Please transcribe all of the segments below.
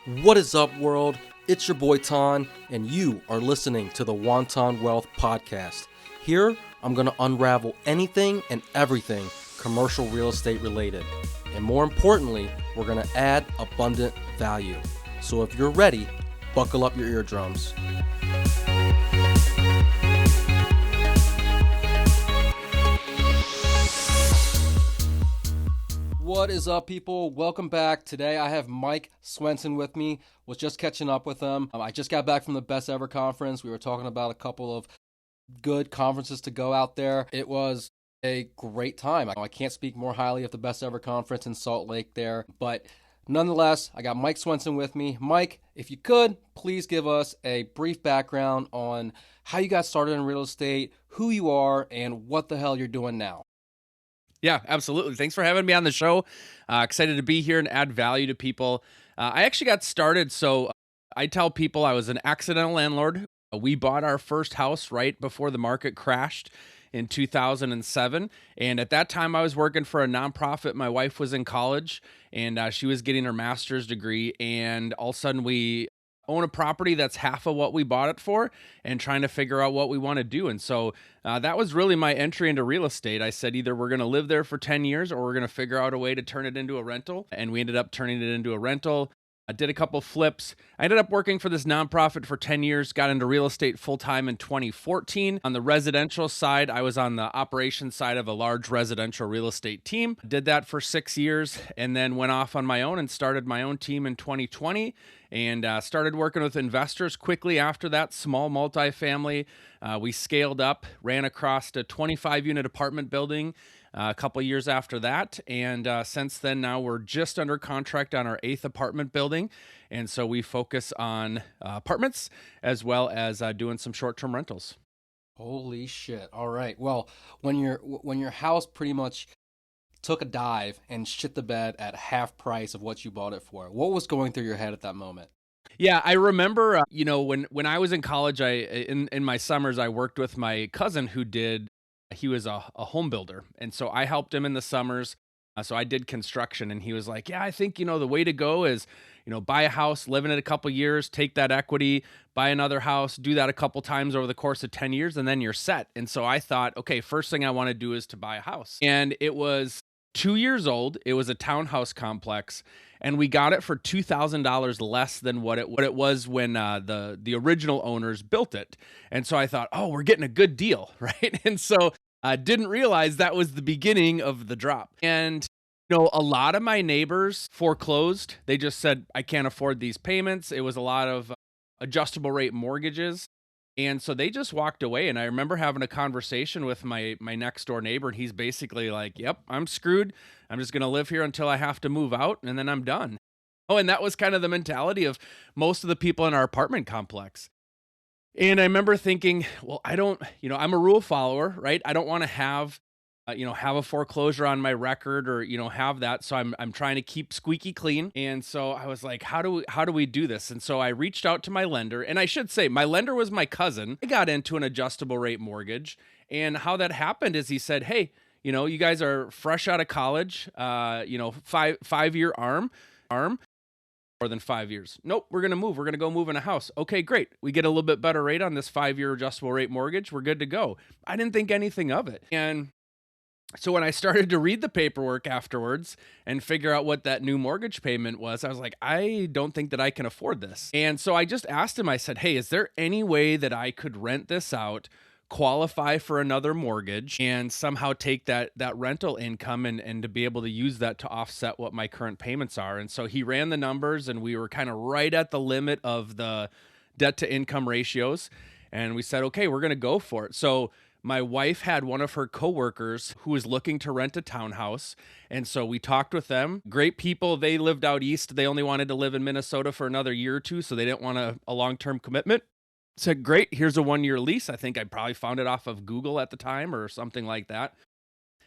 What is up, world? It's your boy Ton, and you are listening to the Wonton Wealth Podcast. Here, I'm going to unravel anything and everything commercial real estate related. And more importantly, we're going to add abundant value. So if you're ready, buckle up your eardrums. What is up, people? Welcome back. Today I have Mike Swenson with me. Was just catching up with him. I just got back from the Best Ever Conference. We were talking about a couple of good conferences to go out there. It was a great time. I can't speak more highly of the Best Ever Conference in Salt Lake there. But nonetheless, I got Mike Swenson with me. Mike, if you could, please give us a brief background on how you got started in real estate, who you are, and what the hell you're doing now. Yeah, absolutely. Thanks for having me on the show. Excited to be here and add value to people. I actually got started, so I tell people I was an accidental landlord. We bought our first house right before the market crashed in 2007. And at that time, I was working for a nonprofit. My wife was in college, and she was getting her master's degree. And all of a sudden, we own a property that's half of what we bought it for and trying to figure out what we want to do. And so that was really my entry into real estate. I said either we're going to live there for 10 years or we're going to figure out a way to turn it into a rental. And we ended up turning it into a rental. I did a couple flips. I ended up working for this nonprofit for 10 years, got into real estate full-time in 2014. On the residential side, I was on the operations side of a large residential real estate team. Did that for 6 years and then went off on my own and started my own team in 2020 and started working with investors quickly after that, small multifamily. We scaled up, ran across a 25-unit apartment building a couple years after that. And since then, now we're just under contract on our 8th apartment building. And so we focus on apartments as well as doing some short-term rentals. Holy shit. All right. Well, when your house pretty much took a dive and shit the bed at half price of what you bought it for, what was going through your head at that moment? Yeah, I remember, when I was in college, in my summers, I worked with my cousin he was a home builder. And so I helped him in the summers. So I did construction, and he was like, yeah, I think, the way to go is, buy a house, live in it a couple years, take that equity, buy another house, do that a couple times over the course of 10 years, and then you're set. And so I thought, okay, first thing I want to do is to buy a house. And it was 2 years old. It was a townhouse complex, and we got it for $2,000 less than what it was when the original owners built it. And so I thought, oh, we're getting a good deal, right? And so I didn't realize that was the beginning of the drop. And a lot of my neighbors foreclosed. They just said, I can't afford these payments. It was a lot of adjustable rate mortgages. And so they just walked away. And I remember having a conversation with my next door neighbor, and he's basically like, yep, I'm screwed. I'm just going to live here until I have to move out, and then I'm done. Oh, and that was kind of the mentality of most of the people in our apartment complex. And I remember thinking, well, I'm a rule follower, right? I don't want to have a foreclosure on my record or, have that. So I'm trying to keep squeaky clean. And so I was like, how do we do this? And so I reached out to my lender, and I should say my lender was my cousin. I got into an adjustable rate mortgage, and how that happened is he said, hey, you guys are fresh out of college, 5-year arm. More than 5 years. Nope, we're going to move. We're going to go move in a house. Okay, great. We get a little bit better rate on this 5-year adjustable rate mortgage. We're good to go. I didn't think anything of it. And so when I started to read the paperwork afterwards and figure out what that new mortgage payment was, I was like, I don't think that I can afford this. And so I just asked him, I said, hey, is there any way that I could rent this out, qualify for another mortgage, and somehow take that rental income and to be able to use that to offset what my current payments are? And so he ran the numbers, and we were kind of right at the limit of the debt to income ratios. And we said, okay, we're going to go for it. So my wife had one of her coworkers who was looking to rent a townhouse. And so we talked with them. Great people. They lived out east. They only wanted to live in Minnesota for another year or two, so they didn't want a long-term commitment. Said, great, here's a 1-year lease. I think I probably found it off of Google at the time or something like that.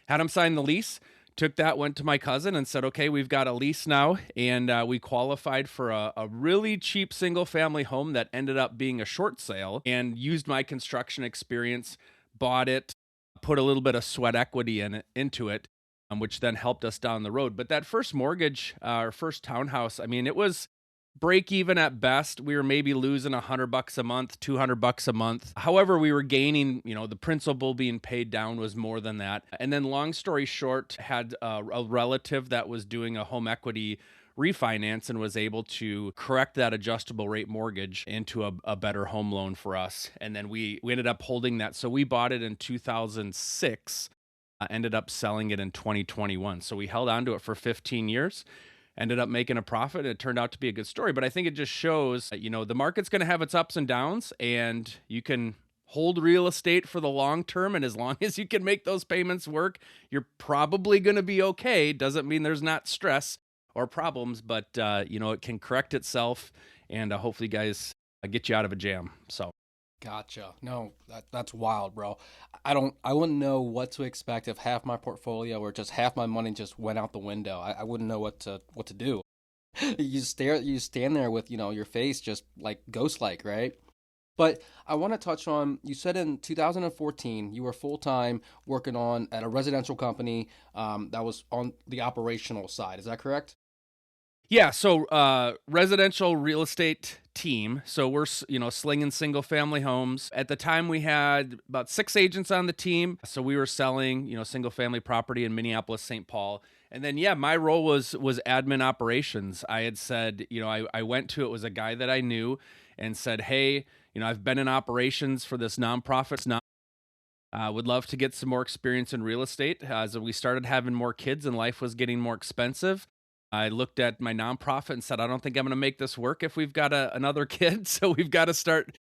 Had him sign the lease, took that, went to my cousin and said, okay, we've got a lease now. And we qualified for a really cheap single family home that ended up being a short sale, and used my construction experience, bought it, put a little bit of sweat equity into it, which then helped us down the road. But that first mortgage, our first townhouse, I mean, it was break even at best. We were maybe losing $100 a month, $200 a month. However, we were gaining, the principal being paid down was more than that. And then long story short, had a relative that was doing a home equity refinance and was able to correct that adjustable rate mortgage into a better home loan for us. And then we ended up holding that. So we bought it in 2006, ended up selling it in 2021. So we held on to it for 15 years, ended up making a profit. It turned out to be a good story. But I think it just shows that, the market's going to have its ups and downs, and you can hold real estate for the long term. And as long as you can make those payments work, you're probably going to be okay. Doesn't mean there's not stress or problems, but it can correct itself, and hopefully guys get you out of a jam. So Gotcha. No, that's wild, bro. I wouldn't know what to expect if half my portfolio or just half my money just went out the window. I wouldn't know what to do. You stand there with, your face just like ghost like, right? But I want to touch on, you said in 2014 you were full time working on at a residential company that was on the operational side. Is that correct? yeah, so residential real estate team. So we're slinging single family homes. At the time, we had about 6 agents on the team. So we were selling single family property in Minneapolis, St. Paul. And then my role was admin operations. I had said I went to, it was a guy that I knew, and said, hey, I've been in operations for this nonprofit. Would love to get some more experience in real estate. As we started having more kids and life was getting more expensive, I looked at my nonprofit and said, I don't think I'm going to make this work if we've got another kid. So we've got to start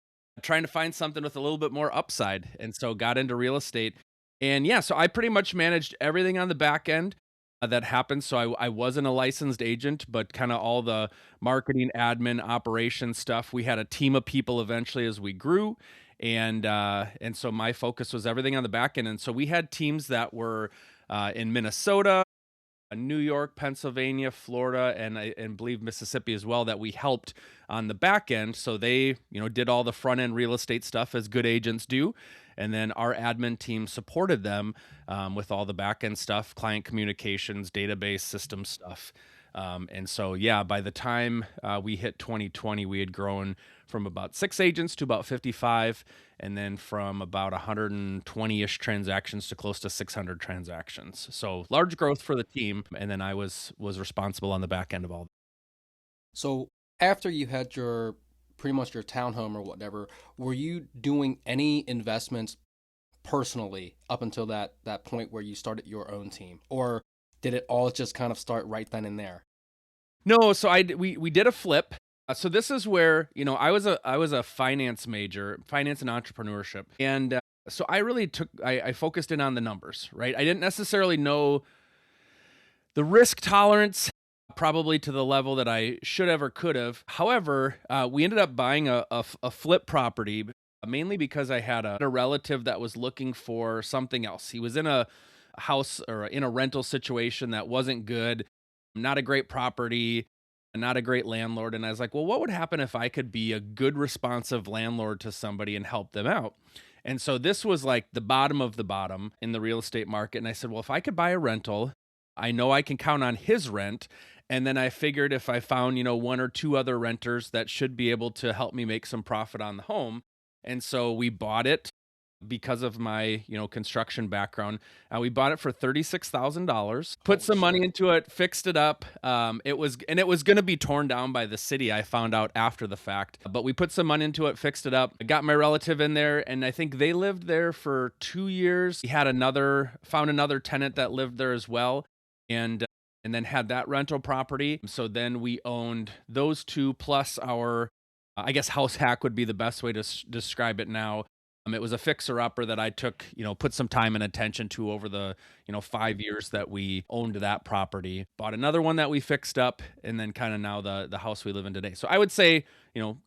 trying to find something with a little bit more upside. And so got into real estate. And so I pretty much managed everything on the back end that happened. So I wasn't a licensed agent, but kind of all the marketing, admin, operations stuff. We had a team of people eventually as we grew. And so my focus was everything on the back end. And so we had teams that were in Minnesota, New York, Pennsylvania, Florida, and I believe Mississippi as well, that we helped on the back end. So they, did all the front end real estate stuff as good agents do. And then our admin team supported them with all the back end stuff, client communications, database system stuff. And so, by the time we hit 2020, we had grown from about 6 agents to about 55, and then from about 120-ish transactions to close to 600 transactions. So large growth for the team, and then I was responsible on the back end of all that. So after you had your pretty much your townhome or whatever, were you doing any investments personally up until that point where you started your own team, or did it all just kind of start right then and there? No, so we did a flip. So this is where I was a finance major, finance and entrepreneurship, and so I really I focused in on the numbers, right? I didn't necessarily know the risk tolerance probably to the level that I should have or could have. However, we ended up buying a flip property mainly because I had a relative that was looking for something else. He was in a house or in a rental situation that wasn't good, not a great property, not a great landlord. And I was like, well, what would happen if I could be a good, responsive landlord to somebody and help them out? And so this was like the bottom of the bottom in the real estate market. And I said, well, if I could buy a rental, I know I can count on his rent. And then I figured if I found, 1 or 2 other renters that should be able to help me make some profit on the home. And so we bought it because of my, construction background. We bought it for $36,000, put some money into it, fixed it up. It was going to be torn down by the city. I found out after the fact, but we put some money into it, fixed it up. I got my relative in there, and I think they lived there for 2 years. We had found another tenant that lived there as well. And then had that rental property. So then we owned those 2 plus our, I guess house hack would be the best way to describe it now. It was a fixer-upper that I took, put some time and attention to over the, 5 years that we owned that property. Bought another one that we fixed up, and then kind of now the house we live in today. So I would say,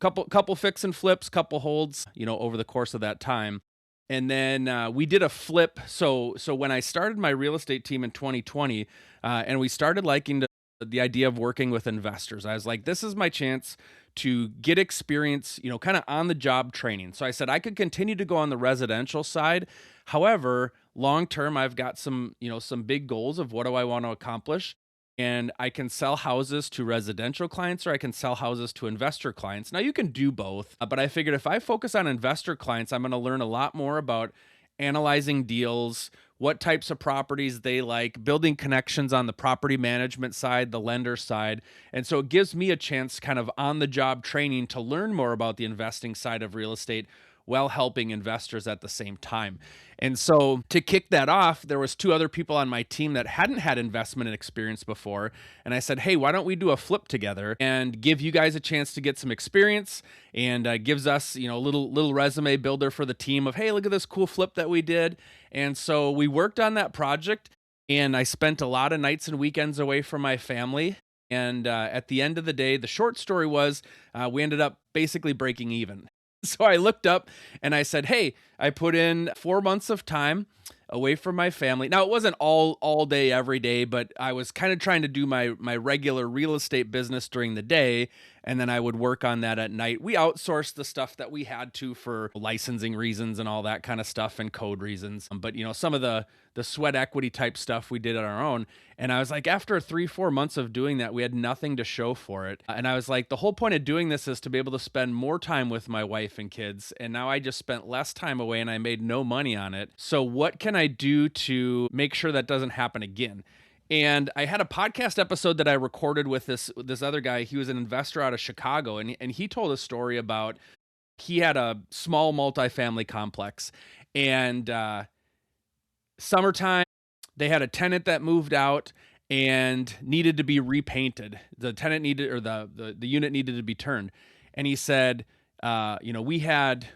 couple fix and flips, couple holds, over the course of that time. And then we did a flip. So when I started my real estate team in 2020, and we started liking the idea of working with investors, I was like, this is my chance to get experience, kind of on the job training. So I said I could continue to go on the residential side. However, long term, I've got some big goals of what do I want to accomplish. and I can sell houses to residential clients or I can sell houses to investor clients. Now, you can do both, but I figured if I focus on investor clients, I'm going to learn a lot more about analyzing deals, what types of properties they like, building connections on the property management side, the lender side. And so it gives me a chance, kind of on the job training, to learn more about the investing side of real estate while helping investors at the same time. And so to kick that off, there was two other people on my team that hadn't had investment experience before. And I said, hey, why don't we do a flip together and give you guys a chance to get some experience, and gives us, a little resume builder for the team of, hey, look at this cool flip that we did. And so we worked on that project, and I spent a lot of nights and weekends away from my family. And at the end of the day, the short story was we ended up basically breaking even. So I looked up and I said, hey, I put in 4 months of time away from my family. Now, it wasn't all day, every day, but I was kind of trying to do my regular real estate business during the day, and then I would work on that at night. We outsourced the stuff that we had to for licensing reasons and all that kind of stuff, and code reasons. But, some of the sweat equity type stuff we did on our own. And I was like, after 3-4 months of doing that, we had nothing to show for it. And I was like, the whole point of doing this is to be able to spend more time with my wife and kids. And now I just spent less time away and I made no money on it. So what can I do to make sure that doesn't happen again? And I had a podcast episode that I recorded with this other guy. He was an investor out of Chicago, and he told a story about, he had a small multifamily complex, and summertime, they had a tenant that moved out and needed to be repainted. The tenant needed, or the unit needed to be turned. And he said, we had,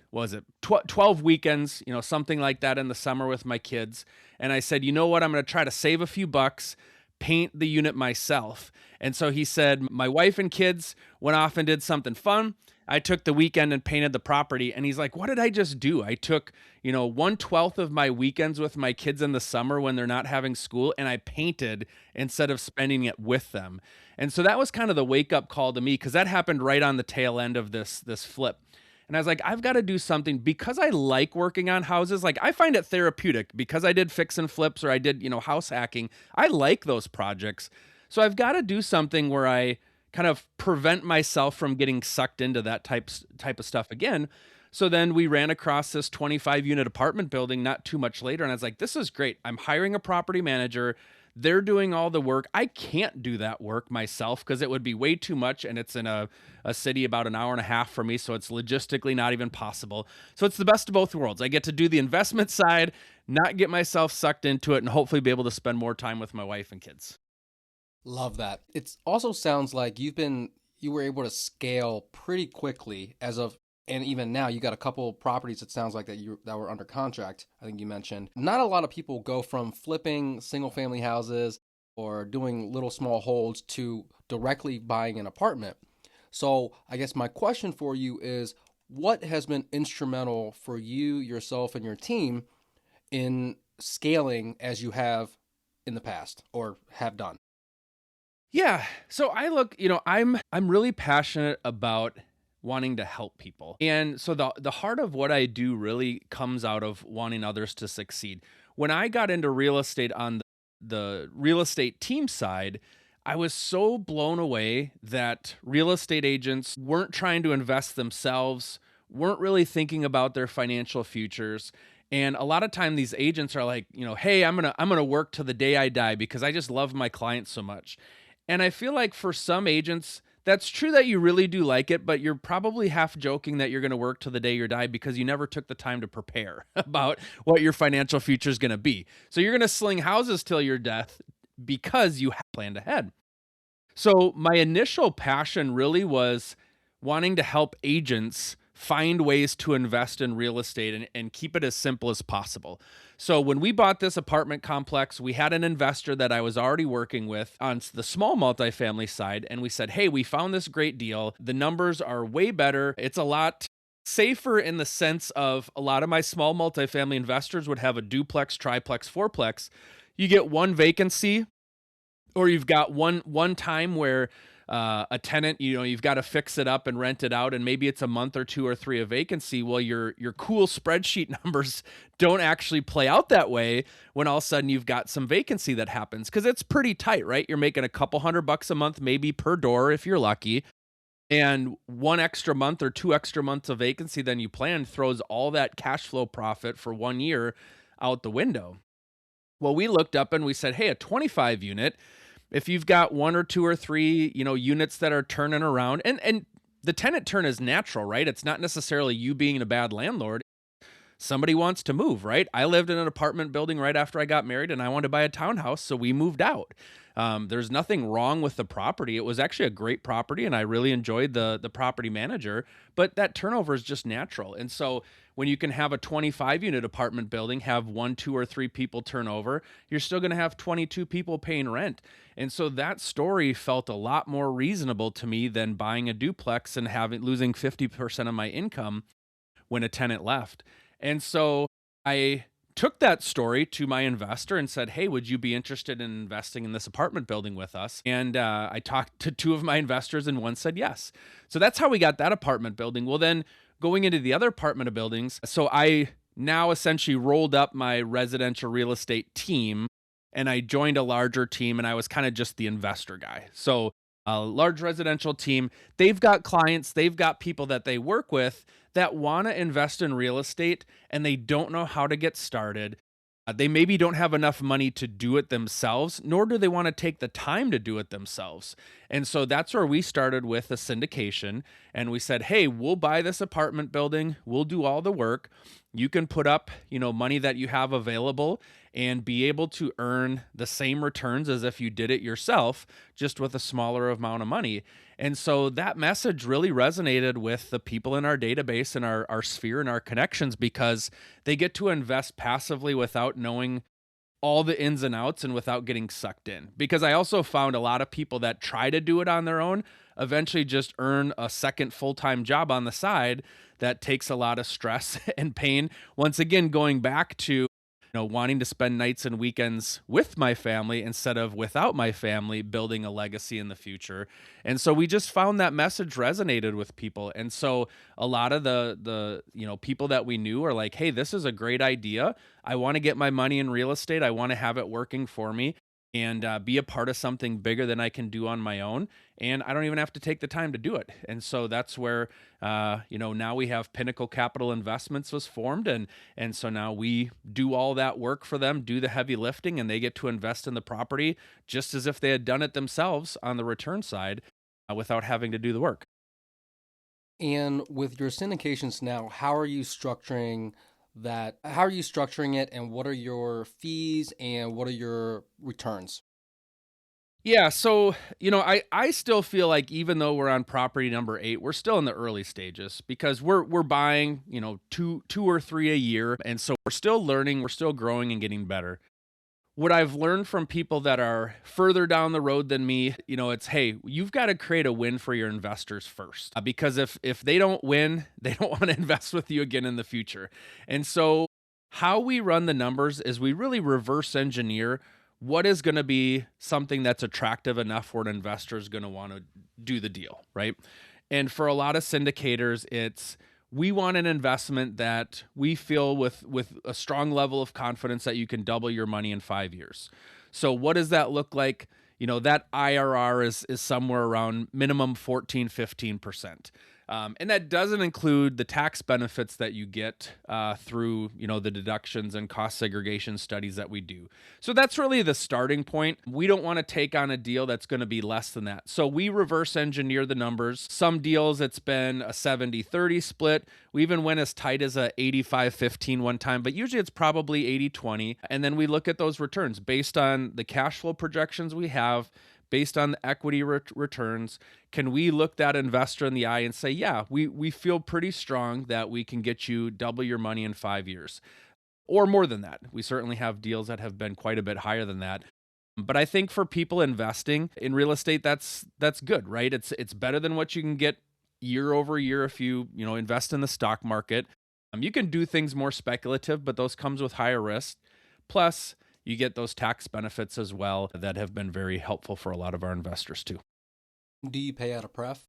12 weekends, something like that in the summer with my kids. And I said, you know what, I'm going to try to save a few bucks, paint the unit myself. And so he said, my wife and kids went off and did something fun. I took the weekend and painted the property. And he's like, what did I just do? I took, 1/12 of my weekends with my kids in the summer when they're not having school, and I painted instead of spending it with them. And so that was kind of the wake up call to me, because that happened right on the tail end of this flip. And I was like, I've got to do something, because I like working on houses. Like, I find it therapeutic, because I did fix and flips, or I did, house hacking. I like those projects. So I've got to do something where I kind of prevent myself from getting sucked into that type of stuff again. So then we ran across this 25 unit apartment building not too much later. And I was like, this is great. I'm hiring a property manager. They're doing all the work. I can't do that work myself, because it would be way too much. And it's in a city about an hour and a half from me. So it's logistically not even possible. So it's the best of both worlds. I get to do the investment side, not get myself sucked into it, and hopefully be able to spend more time with my wife and kids. Love that. It also sounds like you were able to scale pretty quickly and even now you got a couple properties, it sounds like, that were under contract. I think you mentioned not a lot of people go from flipping single family houses or doing little small holds to directly buying an apartment. So I guess my question for you is, what has been instrumental for you, yourself, and your team in scaling as you have in the past or have done? Yeah. So I look, I'm really passionate about wanting to help people. And so the heart of what I do really comes out of wanting others to succeed. When I got into real estate on the real estate team side, I was so blown away that real estate agents weren't trying to invest themselves, weren't really thinking about their financial futures. And a lot of time these agents are like, hey, I'm going to work till the day I die because I just love my clients so much. And I feel like for some agents, that's true that you really do like it, but you're probably half joking that you're going to work till the day you die because you never took the time to prepare about what your financial future is going to be. So you're going to sling houses till your death because you have planned ahead. So my initial passion really was wanting to help agents find ways to invest in real estate and keep it as simple as possible. So when we bought this apartment complex, we had an investor that I was already working with on the small multifamily side. And we said, hey, we found this great deal. The numbers are way better. It's a lot safer in the sense of a lot of my small multifamily investors would have a duplex, triplex, fourplex. You get one vacancy, or you've got one time where a tenant, you've got to fix it up and rent it out, and maybe it's a month or two or three of vacancy. Well, your cool spreadsheet numbers don't actually play out that way when all of a sudden you've got some vacancy that happens, because it's pretty tight, right? You're making a couple $100 a month, maybe per door if you're lucky. And one extra month or two extra months of vacancy than you planned throws all that cash flow profit for 1 year out the window. Well, we looked up and we said, hey, a 25 unit, if you've got one or two or three, units that are turning around, and the tenant turn is natural, right? It's not necessarily you being a bad landlord. Somebody wants to move, right? I lived in an apartment building right after I got married, and I wanted to buy a townhouse, so we moved out. There's nothing wrong with the property. It was actually a great property, and I really enjoyed the property manager, but that turnover is just natural. And so when you can have a 25-unit apartment building, have one, two, or three people turn over, you're still going to have 22 people paying rent. And so that story felt a lot more reasonable to me than buying a duplex and losing 50% of my income when a tenant left. And so I took that story to my investor and said, hey, would you be interested in investing in this apartment building with us? And I talked to two of my investors, and one said yes. So that's how we got that apartment building. Well, then going into the other apartment buildings, so I now essentially rolled up my residential real estate team, and I joined a larger team, and I was kind of just the investor guy. So a large residential team, they've got clients, they've got people that they work with that want to invest in real estate, and they don't know how to get started. They maybe don't have enough money to do it themselves, nor do they want to take the time to do it themselves. And so that's where we started with a syndication. And we said, hey, we'll buy this apartment building. We'll do all the work. You can put up, money that you have available and be able to earn the same returns as if you did it yourself, just with a smaller amount of money. And so that message really resonated with the people in our database and our sphere and our connections, because they get to invest passively without knowing all the ins and outs and without getting sucked in. Because I also found a lot of people that try to do it on their own eventually just earn a second full-time job on the side that takes a lot of stress and pain. Once again, going back to wanting to spend nights and weekends with my family instead of without my family, building a legacy in the future. And so we just found that message resonated with people. And so a lot of the people that we knew are like, hey, this is a great idea. I want to get my money in real estate. I want to have it working for me and be a part of something bigger than I can do on my own. And I don't even have to take the time to do it. And so that's where, now we have Pinnacle Capital Investments was formed. And so now we do all that work for them, do the heavy lifting, and they get to invest in the property just as if they had done it themselves on the return side without having to do the work. And with your syndications now, how are you structuring that? How are you structuring it, and what are your fees and what are your returns? Yeah, so I still feel like even though we're on property number 8, we're still in the early stages, because we're buying two or three a year, and so we're still learning, we're still growing and getting better. What I've learned from people that are further down the road than me, it's, hey, you've got to create a win for your investors first, because if they don't win, they don't want to invest with you again in the future. And so how we run the numbers is we really reverse engineer what is going to be something that's attractive enough where an investor is going to want to do the deal, right? And for a lot of syndicators, it's we want an investment that we feel with a strong level of confidence that you can double your money in 5 years. So what does that look like? That IRR is somewhere around minimum 14-15%. And that doesn't include the tax benefits that you get through, the deductions and cost segregation studies that we do. So that's really the starting point. We don't want to take on a deal that's going to be less than that. So we reverse engineer the numbers. Some deals, it's been a 70-30 split. We even went as tight as a 85-15 one time, but usually it's probably 80-20. And then we look at those returns based on the cash flow projections we have, based on the equity returns. Can we look that investor in the eye and say, yeah, we feel pretty strong that we can get you double your money in 5 years or more than that? We certainly have deals that have been quite a bit higher than that. But I think for people investing in real estate, that's good, right? It's better than what you can get year over year if you invest in the stock market. You can do things more speculative, but those comes with higher risk. Plus, you get those tax benefits as well that have been very helpful for a lot of our investors too. Do you pay out of pref?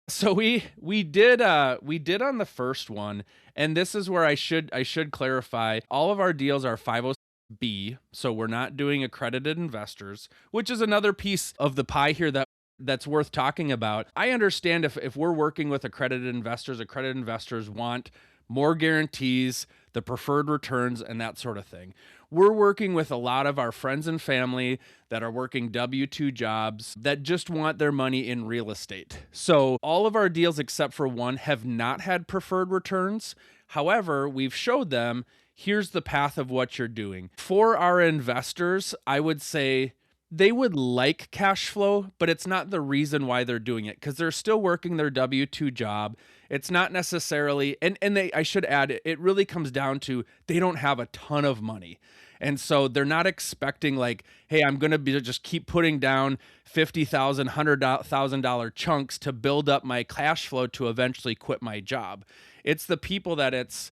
So we did on the first one, and this is where I should clarify. All of our deals are 506B, so we're not doing accredited investors, which is another piece of the pie here that's worth talking about. I understand if we're working with accredited investors want more guarantees, the preferred returns, and that sort of thing. We're working with a lot of our friends and family that are working W-2 jobs that just want their money in real estate. So all of our deals except for one have not had preferred returns. However, we've showed them, here's the path of what you're doing. For our investors, I would say they would like cash flow, but it's not the reason why they're doing it, because they're still working their W-2 job. It's not necessarily, and I should add, it really comes down to they don't have a ton of money. And so they're not expecting like, hey, I'm going to be just keep putting down $50,000, $100,000 chunks to build up my cash flow to eventually quit my job. It's the people that it's,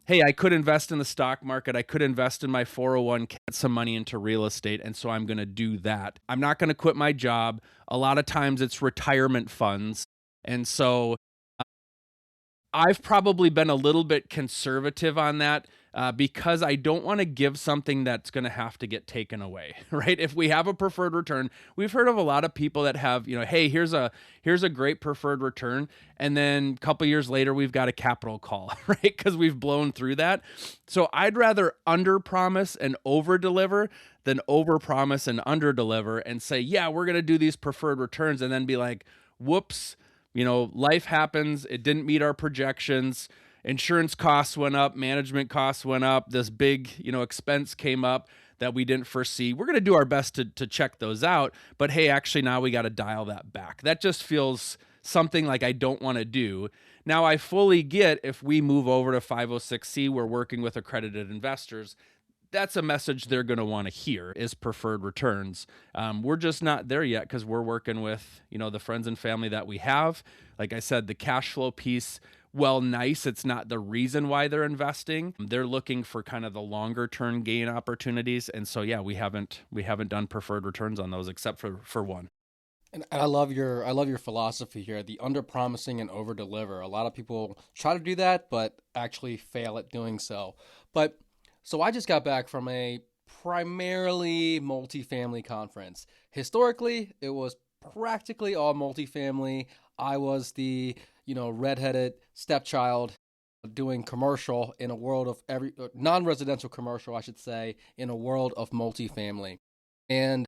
hey, I could invest in the stock market. I could invest in my 401k, get some money into real estate. And so I'm going to do that. I'm not going to quit my job. A lot of times it's retirement funds. And so I've probably been a little bit conservative on that because I don't want to give something that's going to have to get taken away, right? If we have a preferred return, we've heard of a lot of people that have, hey, here's a great preferred return, and then a couple years later we've got a capital call, right? Because we've blown through that. So I'd rather underpromise and overdeliver than overpromise and underdeliver and say, yeah, we're going to do these preferred returns, and then be like, whoops. Life happens. It didn't meet our projections. Insurance costs went up. Management costs went up. This big, expense came up that we didn't foresee. We're going to do our best to check those out. But hey, actually now we got to dial that back. That just feels something like I don't want to do. Now I fully get if we move over to 506C, we're working with accredited investors. That's a message they're going to want to hear is preferred returns. We're just not there yet because we're working with, the friends and family that we have. Like I said, the cash flow piece, well, nice. It's not the reason why they're investing. They're looking for kind of the longer term gain opportunities. And so, yeah, we haven't done preferred returns on those except for one. And I love your philosophy here, the under promising and over deliver. A lot of people try to do that, but actually fail at doing so. So I just got back from a primarily multifamily conference. Historically, it was practically all multifamily. I was the, redheaded stepchild doing commercial in a world of non-residential commercial, I should say, in a world of multifamily. And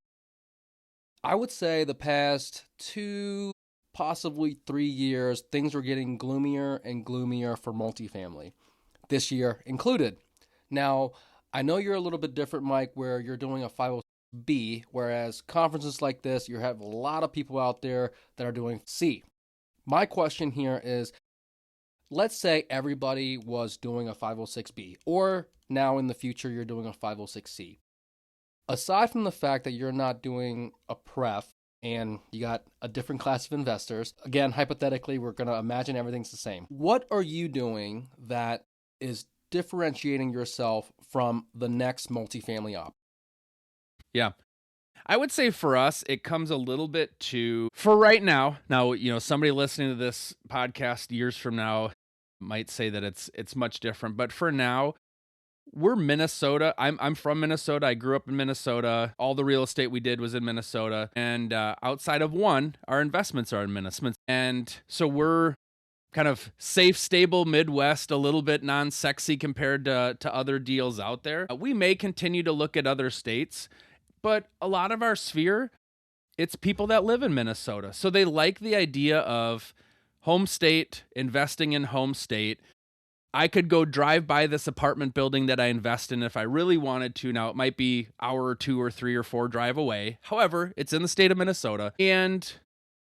I would say the past 2, possibly 3 years, things were getting gloomier and gloomier for multifamily, this year included. Now, I know you're a little bit different, Mike, where you're doing a 506B, whereas conferences like this, you have a lot of people out there that are doing C. My question here is, let's say everybody was doing a 506B, or now in the future you're doing a 506C. Aside from the fact that you're not doing a pref and you got a different class of investors, again, hypothetically, we're going to imagine everything's the same. What are you doing that is differentiating yourself from the next multifamily op? Yeah. I would say for us, it comes a little bit for right now, somebody listening to this podcast years from now might say that it's much different, but for now, we're Minnesota. I'm from Minnesota. I grew up in Minnesota. All the real estate we did was in Minnesota. And outside of one, our investments are in Minnesota. And so we're kind of safe, stable Midwest, a little bit non-sexy compared to other deals out there. We may continue to look at other states, but a lot of our sphere, it's people that live in Minnesota. So they like the idea of home state, investing in home state. I could go drive by this apartment building that I invest in if I really wanted to. Now, it might be an hour or 2 or 3 or 4 drive away. However, it's in the state of Minnesota. And,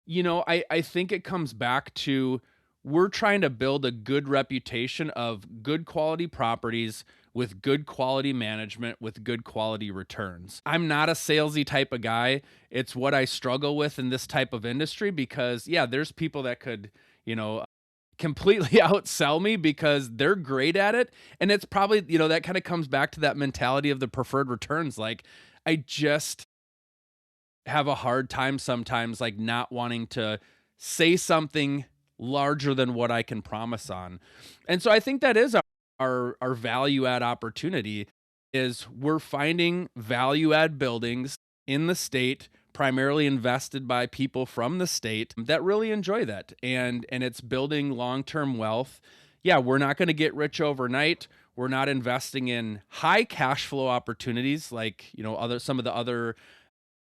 I think it comes back to we're trying to build a good reputation of good quality properties with good quality management, with good quality returns. I'm not a salesy type of guy. It's what I struggle with in this type of industry because, there's people that could, completely outsell me because they're great at it. And it's probably, that kind of comes back to that mentality of the preferred returns. Like, have a hard time sometimes, like not wanting to say something larger than what I can promise on. And so I think that is our value add opportunity is we're finding value add buildings in the state primarily invested by people from the state that really enjoy that, and it's building long-term wealth. Yeah, we're not going to get rich overnight. We're not investing in high cash flow opportunities like, some of the other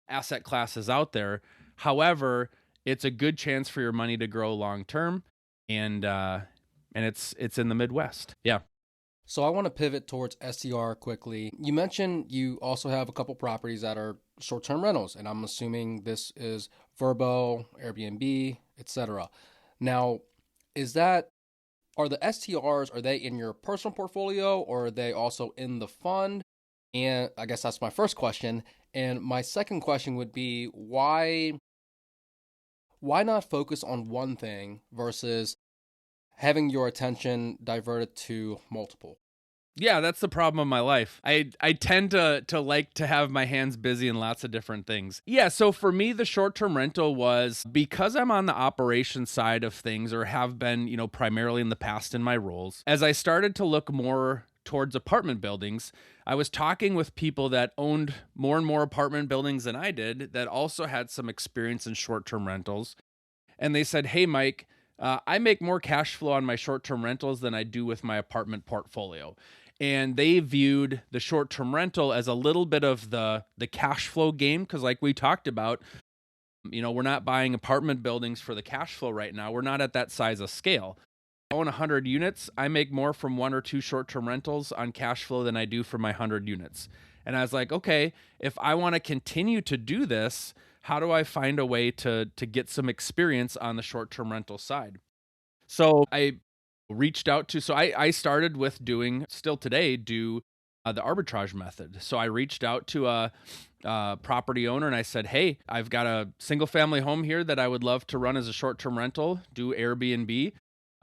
asset classes out there. However, it's a good chance for your money to grow long term, and it's in the Midwest. Yeah. So I want to pivot towards STR quickly. You mentioned you also have a couple properties that are short-term rentals, and I'm assuming this is Vrbo, Airbnb, etc. Now, are the STRs, are they in your personal portfolio or are they also in the fund? And I guess that's my first question. And my second question would be why not focus on one thing versus having your attention diverted to multiple? Yeah, that's the problem of my life. I tend to like to have my hands busy in lots of different things. Yeah, so for me the short-term rental was because I'm on the operations side of things, or have been, primarily in the past in my roles. As I started to look more towards apartment buildings, I was talking with people that owned more and more apartment buildings than I did that also had some experience in short-term rentals. And they said, "Hey Mike, I make more cash flow on my short-term rentals than I do with my apartment portfolio." And they viewed the short-term rental as a little bit of the cash flow game, because like we talked about, we're not buying apartment buildings for the cash flow right now. We're not at that size of scale. I own 100 units. I make more from one or two short-term rentals on cash flow than I do for my 100 units. And I was like, okay, if I want to continue to do this, how do I find a way to get some experience on the short-term rental side? So I reached out to, so I started with doing, still today, do the arbitrage method. So I reached out to a property owner and I said, "Hey, I've got a single family home here that I would love to run as a short-term rental, do Airbnb.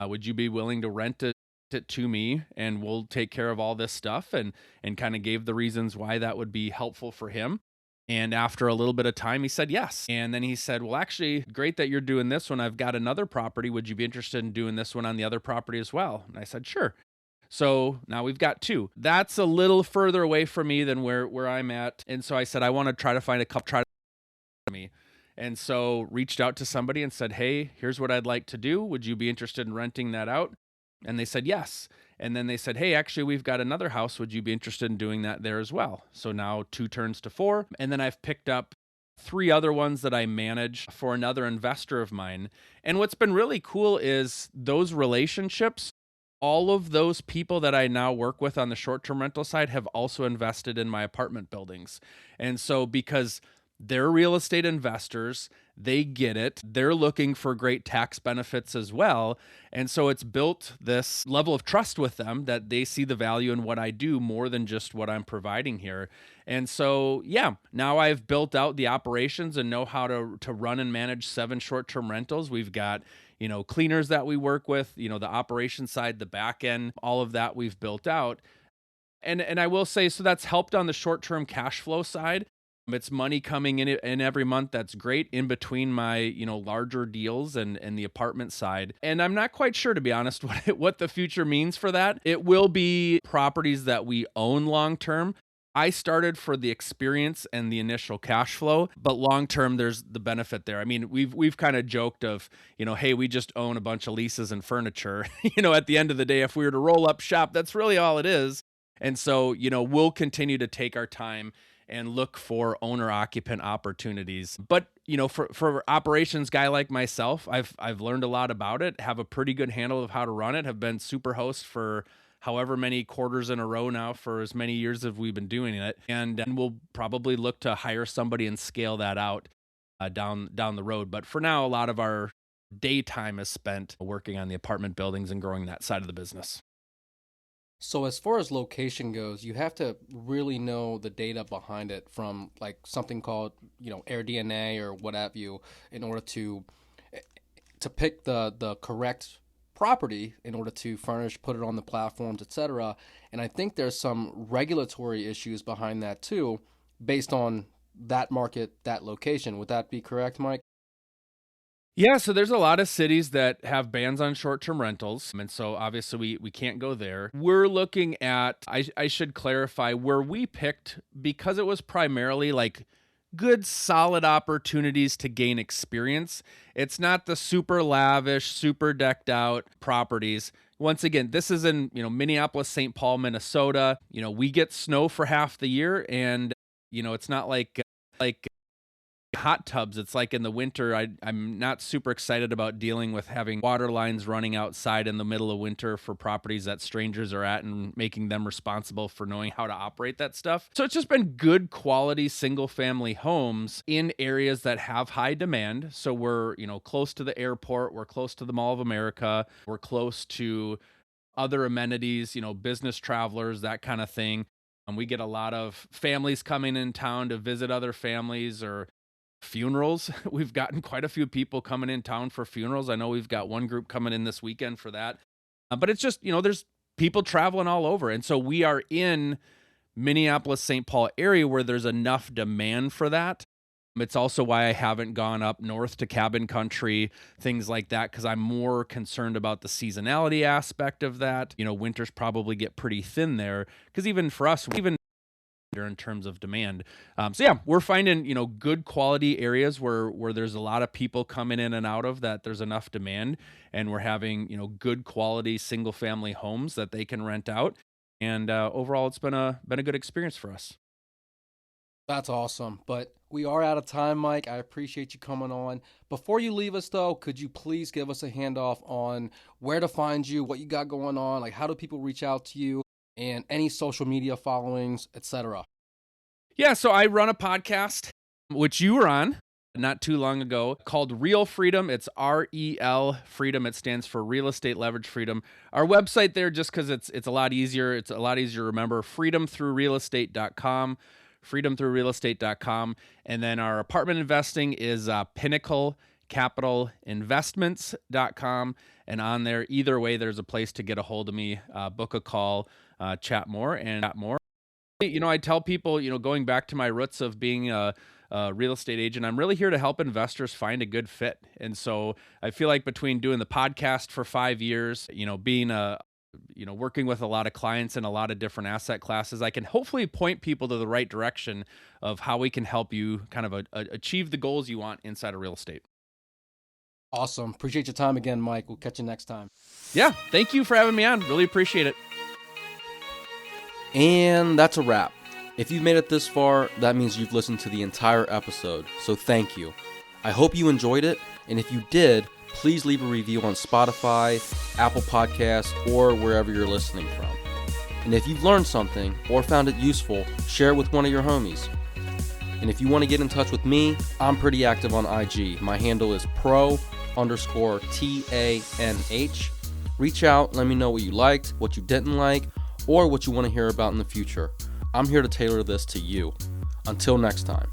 Would you be willing to rent it to me, and we'll take care of all this stuff?" And kind of gave the reasons why that would be helpful for him. And after a little bit of time, he said yes. And then he said, "Well, actually, great that you're doing this one. I've got another property. Would you be interested in doing this one on the other property as well?" And I said, "Sure." So now we've got two. That's a little further away from me than where I'm at. And so I said, I want to try to find a couple, try to me. And so reached out to somebody and said, "Hey, here's what I'd like to do. Would you be interested in renting that out?" And they said yes. And then they said, "Hey, actually, we've got another house. Would you be interested in doing that there as well?" So now two turns to four. And then I've picked up three other ones that I manage for another investor of mine. And what's been really cool is those relationships. All of those people that I now work with on the short-term rental side have also invested in my apartment buildings. And so because they're real estate investors, they get it. They're looking for great tax benefits as well. And so it's built this level of trust with them that they see the value in what I do more than just what I'm providing here. And so, yeah, now I've built out the operations and know how to run and manage 7 short-term rentals. We've got, cleaners that we work with, the operation side, the back end, all of that we've built out. And I will say, so that's helped on the short-term cash flow side. It's money coming in every month. That's great in between my, larger deals and the apartment side. And I'm not quite sure, to be honest, what the future means for that. It will be properties that we own long term. I started for the experience and the initial cash flow, but long term, there's the benefit there. I mean, we've kind of joked of, hey, we just own a bunch of leases and furniture. At the end of the day, if we were to roll up shop, that's really all it is. And so, we'll continue to take our time and look for owner occupant opportunities. But, for operations guy like myself, I've learned a lot about it, have a pretty good handle of how to run it, have been super host for however many quarters in a row now for as many years as we've been doing it. And we'll probably look to hire somebody and scale that out down the road. But for now, a lot of our daytime is spent working on the apartment buildings and growing that side of the business. So as far as location goes, you have to really know the data behind it from like something called, AirDNA or what have you, in order to pick the correct property in order to furnish, put it on the platforms, etc. And I think there's some regulatory issues behind that too, based on that market, that location. Would that be correct, Mike? Yeah, so there's a lot of cities that have bans on short-term rentals, and so obviously we can't go there. We're looking at, I should clarify, where we picked, because it was primarily like good solid opportunities to gain experience. It's not the super lavish, super decked out properties. Once again, this is in, Minneapolis, St. Paul, Minnesota. We get snow for half the year, and it's not like hot tubs. It's like in the winter, I'm not super excited about dealing with having water lines running outside in the middle of winter for properties that strangers are at and making them responsible for knowing how to operate that stuff. So it's just been good quality single family homes in areas that have high demand. So we're, close to the airport, we're close to the Mall of America, we're close to other amenities, business travelers, that kind of thing. And we get a lot of families coming in town to visit other families or funerals. We've gotten quite a few people coming in town for funerals. I know we've got one group coming in this weekend for that. But it's just, there's people traveling all over. And so we are in Minneapolis, St. Paul area where there's enough demand for that. It's also why I haven't gone up north to cabin country, things like that, because I'm more concerned about the seasonality aspect of that. Winters probably get pretty thin there because even for us, even in terms of demand. So yeah, we're finding, good quality areas where there's a lot of people coming in and out of that. There's enough demand, and we're having, good quality single family homes that they can rent out. And overall, it's been a good experience for us. That's awesome. But we are out of time, Mike. I appreciate you coming on. Before you leave us, though, could you please give us a handoff on where to find you, what you got going on, like how do people reach out to you, and any social media followings, etc.? Yeah, so I run a podcast, which you were on not too long ago, called Real Freedom. It's REL Freedom. It stands for Real Estate Leverage Freedom. Our website there, just because it's a lot easier. It's a lot easier to remember. freedomthroughrealestate.com. freedomthroughrealestate.com. And then our apartment investing is pinnaclecapitalinvestments.com. And on there, either way, there's a place to get a hold of me, book a call, chat more. I tell people, going back to my roots of being a real estate agent, I'm really here to help investors find a good fit. And so I feel like between doing the podcast for 5 years, being working with a lot of clients in a lot of different asset classes, I can hopefully point people to the right direction of how we can help you kind of achieve the goals you want inside of real estate. Awesome. Appreciate your time again, Mike. We'll catch you next time. Yeah. Thank you for having me on. Really appreciate it. And that's a wrap. If you've made it this far, that means you've listened to the entire episode, so thank you. I hope you enjoyed it, and if you did, please leave a review on Spotify, Apple Podcasts, or wherever you're listening from. And if you've learned something or found it useful, share it with one of your homies. And if you want to get in touch with me, I'm pretty active on IG. My handle is pro_TANH. Reach out, let me know what you liked, what you didn't like, or what you want to hear about in the future. I'm here to tailor this to you. Until next time.